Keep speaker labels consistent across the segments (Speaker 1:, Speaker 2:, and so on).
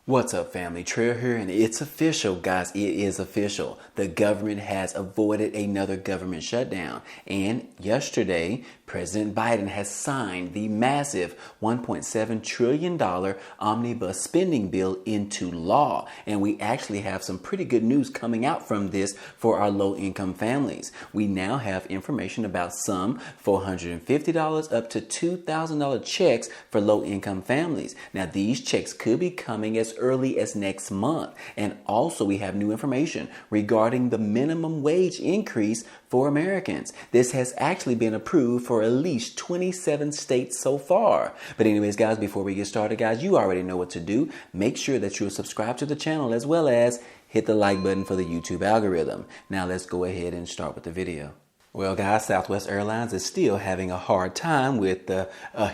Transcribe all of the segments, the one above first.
Speaker 1: What's up, family? Trail here, and it's official, guys. It is official. The government has avoided another government shutdown. And yesterday, President Biden has signed the massive $1.7 trillion omnibus spending bill into law. And we actually have some pretty good news coming out from this for our low-income families. We now have information about some $450 up to $2,000 checks for low-income families. Now, these checks could be coming as early as next month. And also we have new information regarding the minimum wage increase for Americans. This has actually been approved for at least 27 states so far. But anyways, guys, before we get started, guys, you already know what to do. Make sure that you're subscribed to the channel as well as hit the like button for the YouTube algorithm. Now let's go ahead and start with the video. Well, guys, Southwest Airlines is still having a hard time with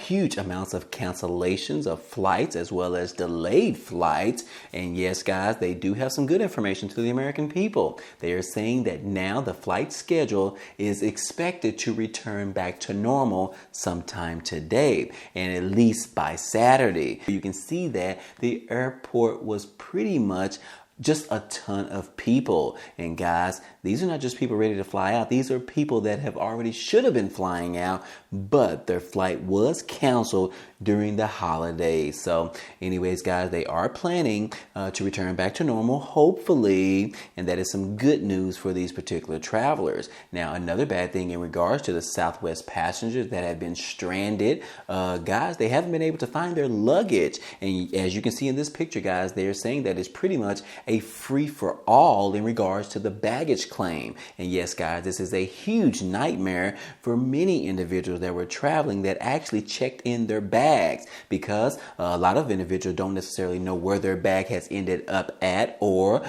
Speaker 1: huge amounts of cancellations of flights as well as delayed flights. And yes, guys, they do have some good information to the American people. They are saying that now the flight schedule is expected to return back to normal sometime today, and at least by Saturday. You can see that the airport was pretty much just a ton of people. And guys, these are not just people ready to fly out. These are people that have already should have been flying out, but their flight was canceled during the holidays. So anyways, guys, they are planning to return back to normal, hopefully. And that is some good news for these particular travelers. Now, another bad thing in regards to the Southwest passengers that have been stranded, guys, they haven't been able to find their luggage. And as you can see in this picture, guys, they're saying that it's pretty much a free-for-all in regards to the baggage claim. And yes, guys, this is a huge nightmare for many individuals that were traveling that actually checked in their bags, because a lot of individuals don't necessarily know where their bag has ended up at, or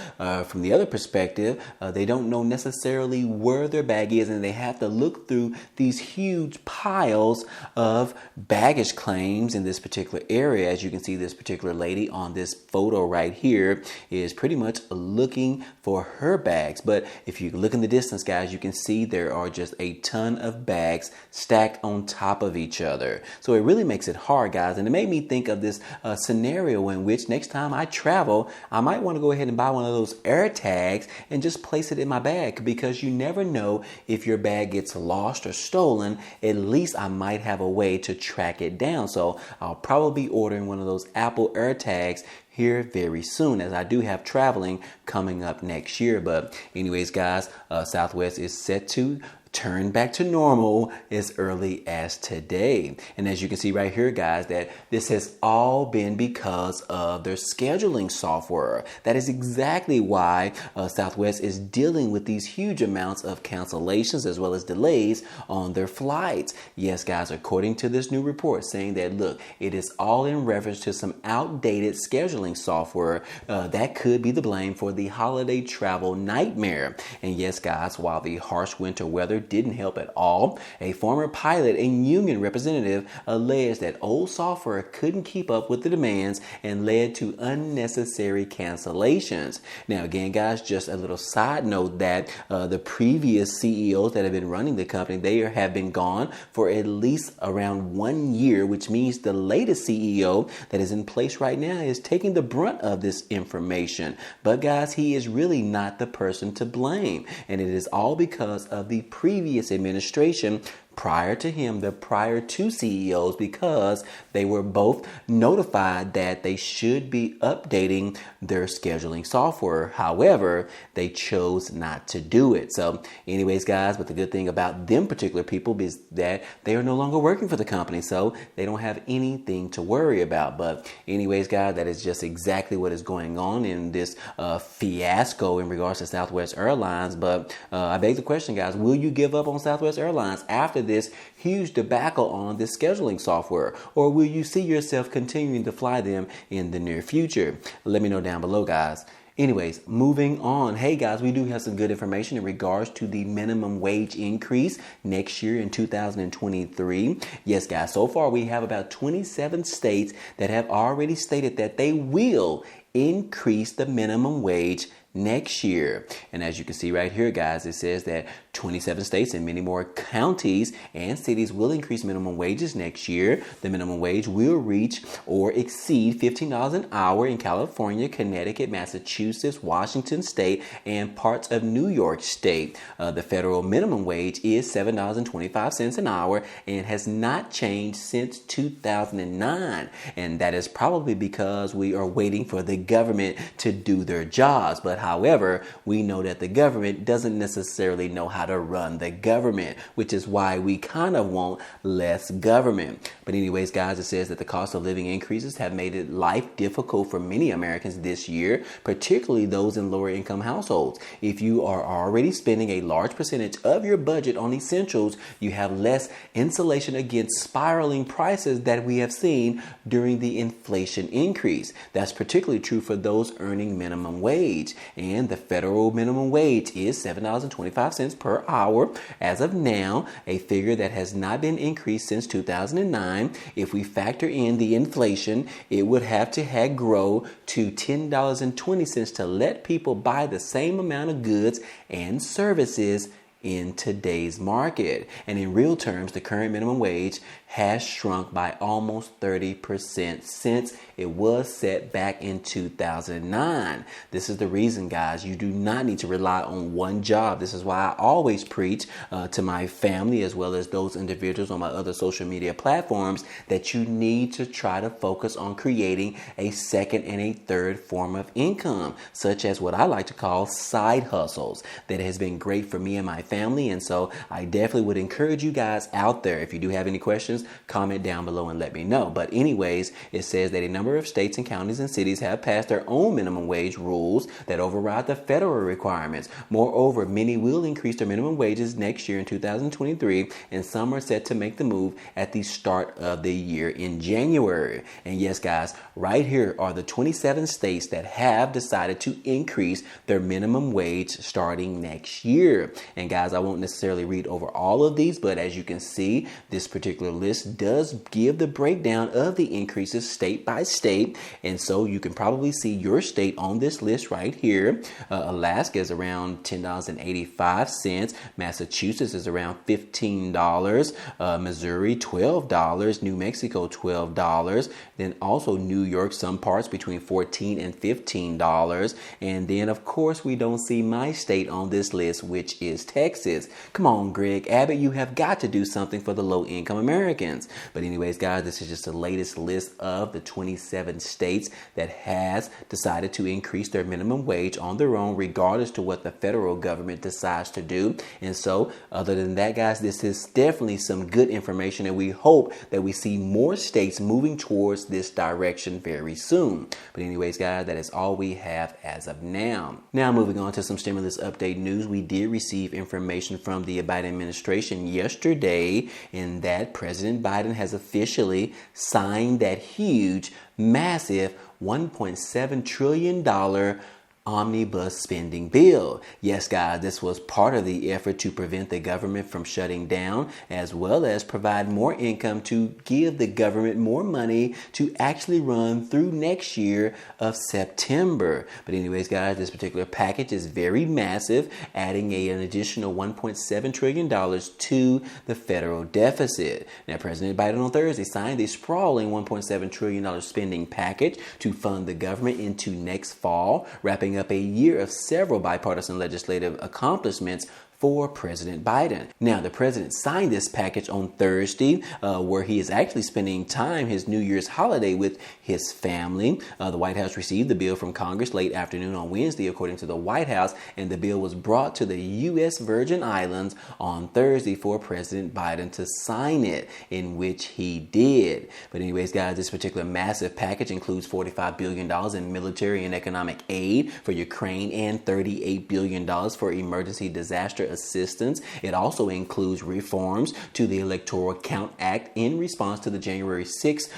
Speaker 1: from the other perspective, they don't know necessarily where their bag is, and they have to look through these huge piles of baggage claims in this particular area. As you can see, this particular lady on this photo right here is pretty much looking for her bags. But if you look in the distance, guys, you can see there are just a ton of bags stacked on top of each other. So it really makes it hard, guys. And it made me think of this scenario in which next time I travel, I might want to go ahead and buy one of those air tags and just place it in my bag, because you never know if your bag gets lost or stolen. At least I might have a way to track it down. So I'll probably be ordering one of those Apple air tags here very soon, as I do have traveling coming up next year. But anyways, guys, Southwest is set to turn back to normal as early as today. And as you can see right here, guys, that this has all been because of their scheduling software. That is exactly why Southwest is dealing with these huge amounts of cancellations as well as delays on their flights. Yes, guys, according to this new report saying that, look, it is all in reference to some outdated scheduling software that could be the blame for the holiday travel nightmare. And yes, guys, while the harsh winter weather didn't help at all, a former pilot and union representative alleged that old software couldn't keep up with the demands and led to unnecessary cancellations. Now, again, guys, just a little side note that the previous CEOs that have been running the company, they have been gone for at least around 1 year, which means the latest CEO that is in place right now is taking the brunt of this information. But guys, he is really not the person to blame. And it is all because of the previous administration prior to him, the prior two CEOs, because they were both notified that they should be updating their scheduling software. However, they chose not to do it. So anyways, guys, but the good thing about them particular people is that they are no longer working for the company, so they don't have anything to worry about. But anyways, guys, that is just exactly what is going on in this fiasco in regards to Southwest Airlines. But I beg the question, guys, will you give up on Southwest Airlines after this huge debacle on this scheduling software, or will you see yourself continuing to fly them in the near future? Let me know down below, guys. Anyways, moving on. Hey guys, we do have some good information in regards to the minimum wage increase next year in 2023. Yes, guys, so far we have about 27 states that have already stated that they will increase the minimum wage next year. And as you can see right here, guys, it says that 27 states and many more counties and cities will increase minimum wages next year. The minimum wage will reach or exceed $15 an hour in California, Connecticut, Massachusetts, Washington State, and parts of New York State. The federal minimum wage is $7.25 an hour and has not changed since 2009. And that is probably because we are waiting for the government to do their jobs. But however, we know that the government doesn't necessarily know how to run the government, which is why we kind of want less government. But anyways, guys, it says that the cost of living increases have made it life difficult for many Americans this year, particularly those in lower income households. If you are already spending a large percentage of your budget on essentials, you have less insulation against spiraling prices that we have seen during the inflation increase. That's particularly true for those earning minimum wage. And the federal minimum wage is $7.25 per hour as of now, a figure that has not been increased since 2009. If we factor in the inflation, it would have to grow to $10.20 to let people buy the same amount of goods and services in today's market. And in real terms, the current minimum wage has shrunk by almost 30% since it was set back in 2009. This is the reason, guys, you do not need to rely on one job. This is why I always preach to my family as well as those individuals on my other social media platforms that you need to try to focus on creating a second and a third form of income, such as what I like to call side hustles. That has been great for me and my family. And so I definitely would encourage you guys out there, if you do have any questions, comment down below and let me know. But anyways, it says that a number of states and counties and cities have passed their own minimum wage rules that override the federal requirements. Moreover, many will increase their minimum wages next year in 2023, and some are set to make the move at the start of the year in January. And yes, guys, right here are the 27 states that have decided to increase their minimum wage starting next year. And guys, I won't necessarily read over all of these, but as you can see, this particular list does give the breakdown of the increases state by state. And so you can probably see your state on this list right here. Alaska is around $10.85. Massachusetts is around $15. Missouri, $12. New Mexico, $12. Then also New York, some parts between $14 and $15. And then, of course, we don't see my state on this list, which is Texas. Come on, Greg Abbott, you have got to do something for the low-income Americans. But anyways, guys, this is just the latest list of the 27 states that has decided to increase their minimum wage on their own, regardless to what the federal government decides to do. And so, other than that, guys, this is definitely some good information, and we hope that we see more states moving towards this direction very soon. But anyways, guys, that is all we have as of now. Now, moving on to some stimulus update news. We did receive information from the Biden administration yesterday in that President Biden has officially signed that huge, massive $1.7 trillion omnibus spending bill. Yes, guys, this was part of the effort to prevent the government from shutting down, as well as provide more income to give the government more money to actually run through next year of September. But anyways, guys, this particular package is very massive, adding an additional $1.7 trillion to the federal deficit. Now, President Biden on Thursday signed a sprawling $1.7 trillion spending package to fund the government into next fall, wrapping up a year of several bipartisan legislative accomplishments for President Biden. Now, the president signed this package on Thursday, where he is actually spending time, his New Year's holiday, with his family. The White House received the bill from Congress late afternoon on Wednesday, according to the White House, and the bill was brought to the U.S. Virgin Islands on Thursday for President Biden to sign it, in which he did. But anyways, guys, this particular massive package includes $45 billion in military and economic aid for Ukraine and $38 billion for emergency disaster assistance. It also includes reforms to the Electoral Count Act in response to the January 6,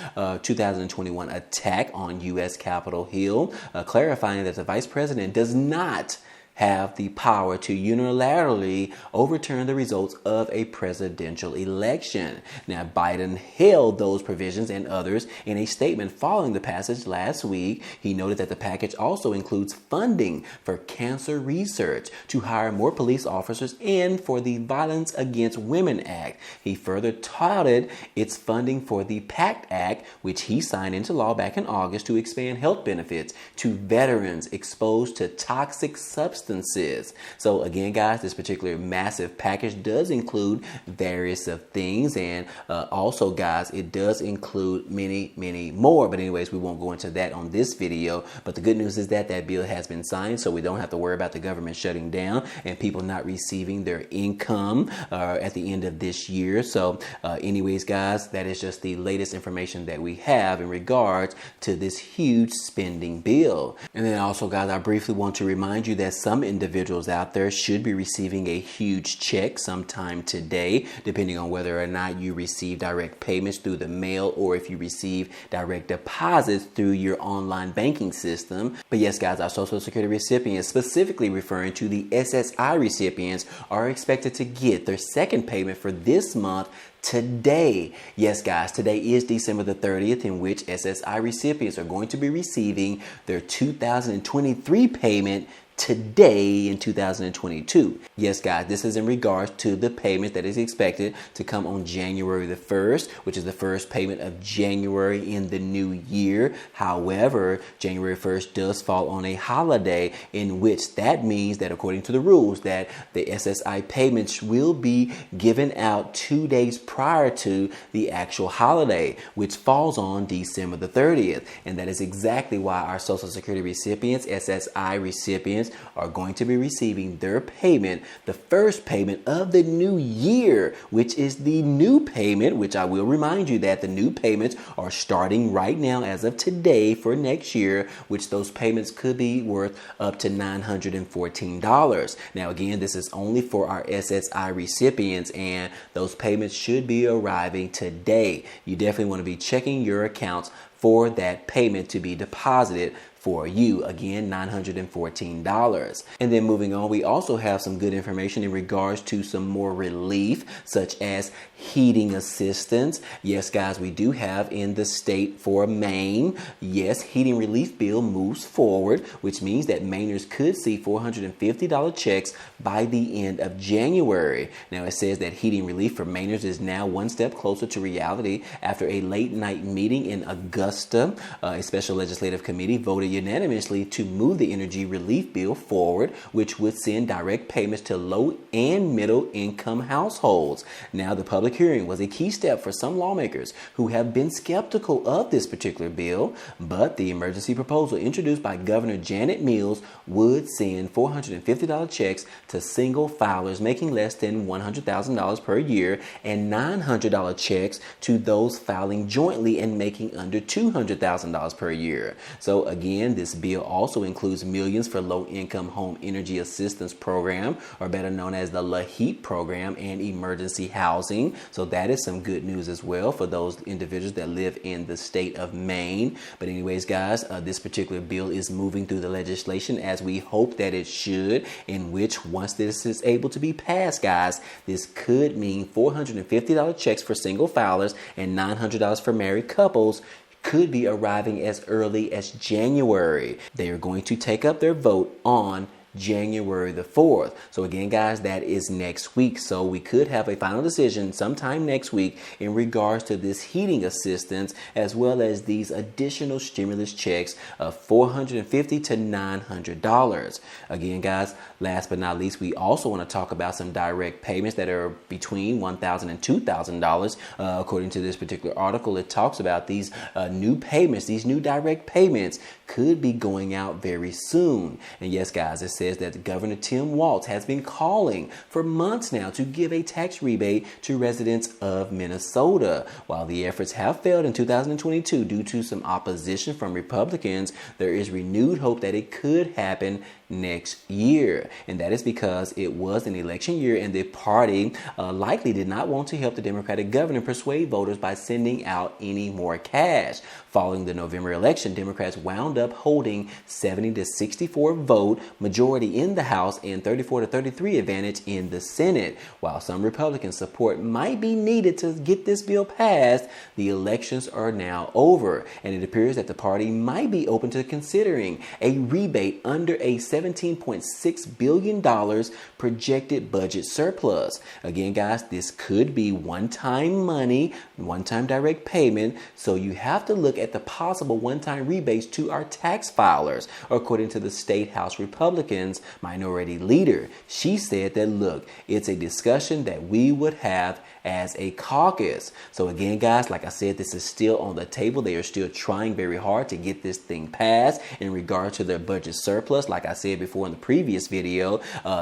Speaker 1: 2021 attack on U.S. Capitol Hill, clarifying that the vice president does not have the power to unilaterally overturn the results of a presidential election. Now, Biden held those provisions and others in a statement following the passage last week. He noted that the package also includes funding for cancer research, to hire more police officers, and for the Violence Against Women Act. He further touted its funding for the PACT Act, which he signed into law back in August to expand health benefits to veterans exposed to toxic substances. So again, guys, this particular massive package does include various of things, and also, guys, it does include many more. But anyways, we won't go into that on this video. But the good news is that that bill has been signed, so we don't have to worry about the government shutting down and people not receiving their income at the end of this year. So anyways, guys, that is just the latest information that we have in regards to this huge spending bill. And then also, guys, I briefly want to remind you that some individuals out there should be receiving a huge check sometime today, depending on whether or not you receive direct payments through the mail or if you receive direct deposits through your online banking system. But yes, guys, our Social Security recipients, specifically referring to the SSI recipients, are expected to get their second payment for this month today. Yes, guys, today is December the 30th, in which SSI recipients are going to be receiving their 2023 payment today in 2022. Yes, guys, this is in regards to the payment that is expected to come on January the 1st, which is the first payment of January in the new year. However, January 1st does fall on a holiday, in which that means that according to the rules that the SSI payments will be given out 2 days prior to the actual holiday, which falls on December the 30th. And that is exactly why our Social Security recipients, SSI recipients, are going to be receiving their payment, the first payment of the new year, which is the new payment, which I will remind you that the new payments are starting right now as of today for next year, which those payments could be worth up to $914. Now, again, this is only for our SSI recipients, and those payments should be arriving today. You definitely want to be checking your accounts for that payment to be deposited for you. Again, $914. And then moving on, we also have some good information in regards to some more relief, such as heating assistance. Yes, guys, we do have in the state for Maine. Yes, heating relief bill moves forward, which means that Mainers could see $450 checks by the end of January. Now, it says that heating relief for Mainers is now one step closer to reality after a late night meeting in Augusta. A special legislative committee voted unanimously to move the energy relief bill forward, which would send direct payments to low and middle income households. Now, the public hearing was a key step for some lawmakers who have been skeptical of this particular bill, but the emergency proposal introduced by Governor Janet Mills would send $450 checks to single filers making less than $100,000 per year, and $900 checks to those filing jointly and making under $200,000 per year. So again, this bill also includes millions for low-income home energy assistance program, or better known as the LAHEAP program, and emergency housing. So that is some good news as well for those individuals that live in the state of Maine. But anyways, guys, this particular bill is moving through the legislation as we hope that it should, in which once this is able to be passed, guys, this could mean $450 checks for single filers and $900 for married couples could be arriving as early as January. They are going to take up their vote on January the 4th. So again, guys, that is next week. So we could have a final decision sometime next week in regards to this heating assistance, as well as these additional stimulus checks of $450 to $900. Again, guys, last but not least, we also want to talk about some direct payments that are between $1,000 and $2,000. According to this particular article, it talks about these new payments, these new direct payments could be going out very soon. And yes, guys, it says that Governor Tim Walz has been calling for months now to give a tax rebate to residents of Minnesota. While the efforts have failed in 2022 due to some opposition from Republicans, there is renewed hope that it could happen next year. And that is because it was an election year, and the party likely did not want to help the Democratic governor persuade voters by sending out any more cash. Following the November election, Democrats wound up holding 70 to 64 vote majority majority in the House and 34-33 advantage in the Senate. While some Republican support might be needed to get this bill passed, the elections are now over, and it appears that the party might be open to considering a rebate under a $17.6 billion projected budget surplus. Again, guys, this could be one-time money, one-time direct payment, so you have to look at the possible one-time rebates to our tax filers, according to the State House Republicans minority leader. She said that, look, it's a discussion that we would have as a caucus. So again, guys, like I said, this is still on the table. They are still trying very hard to get this thing passed in regard to their budget surplus. Like I said before in the previous video,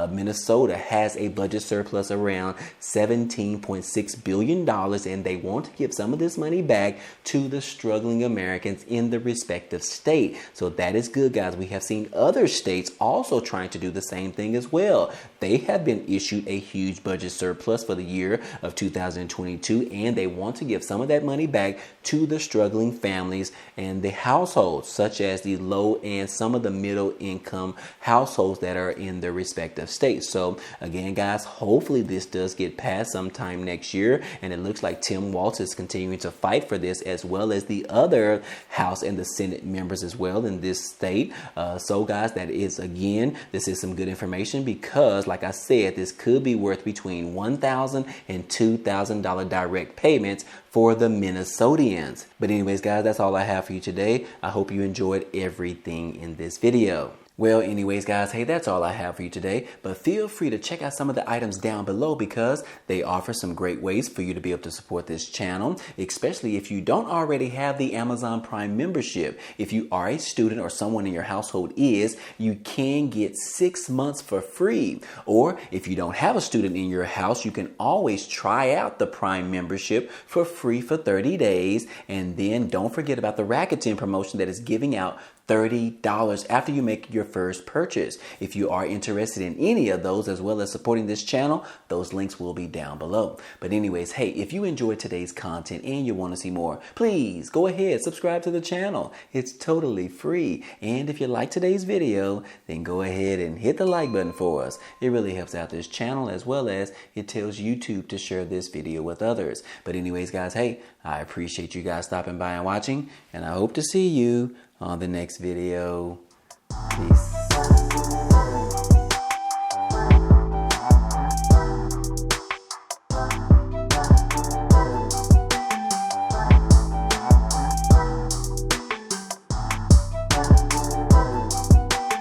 Speaker 1: Minnesota has a budget surplus around $17.6 billion, and they want to give some of this money back to the struggling Americans in the respective state. So that is good, guys. We have seen other states also trying to do the same thing as well. They have been issued a huge budget surplus for the year of 2022, and they want to give some of that money back to the struggling families and the households, such as the low and some of the middle income households that are in their respective states. So again, guys, hopefully this does get passed sometime next year, and it looks like Tim Walz is continuing to fight for this, as well as the other House and the Senate members as well in this state. So guys, this is some good information, because like I said, this could be worth between $1,000 and $2,000 direct payments for the Minnesotians. But anyways, guys, that's all I have for you today. I hope you enjoyed everything in this video. Well, anyways, guys, hey, that's all I have for you today. But feel free to check out some of the items down below, because they offer some great ways for you to be able to support this channel, especially if you don't already have the Amazon Prime membership. If you are a student or someone in your household is, you can get 6 months for free. Or if you don't have a student in your house, you can always try out the Prime membership for free for 30 days. And then don't forget about the Rakuten promotion that is giving out $30 after you make your first purchase. If you are interested in any of those, as well as supporting this channel, those links will be down below. But anyways, hey, if you enjoyed today's content and you want to see more, please go ahead, subscribe to the channel. It's totally free. And if you like today's video, then go ahead and hit the like button for us. It really helps out this channel, as well as it tells YouTube to share this video with others. But anyways, guys, hey, I appreciate you guys stopping by and watching, and I hope to see you on the next video. Peace.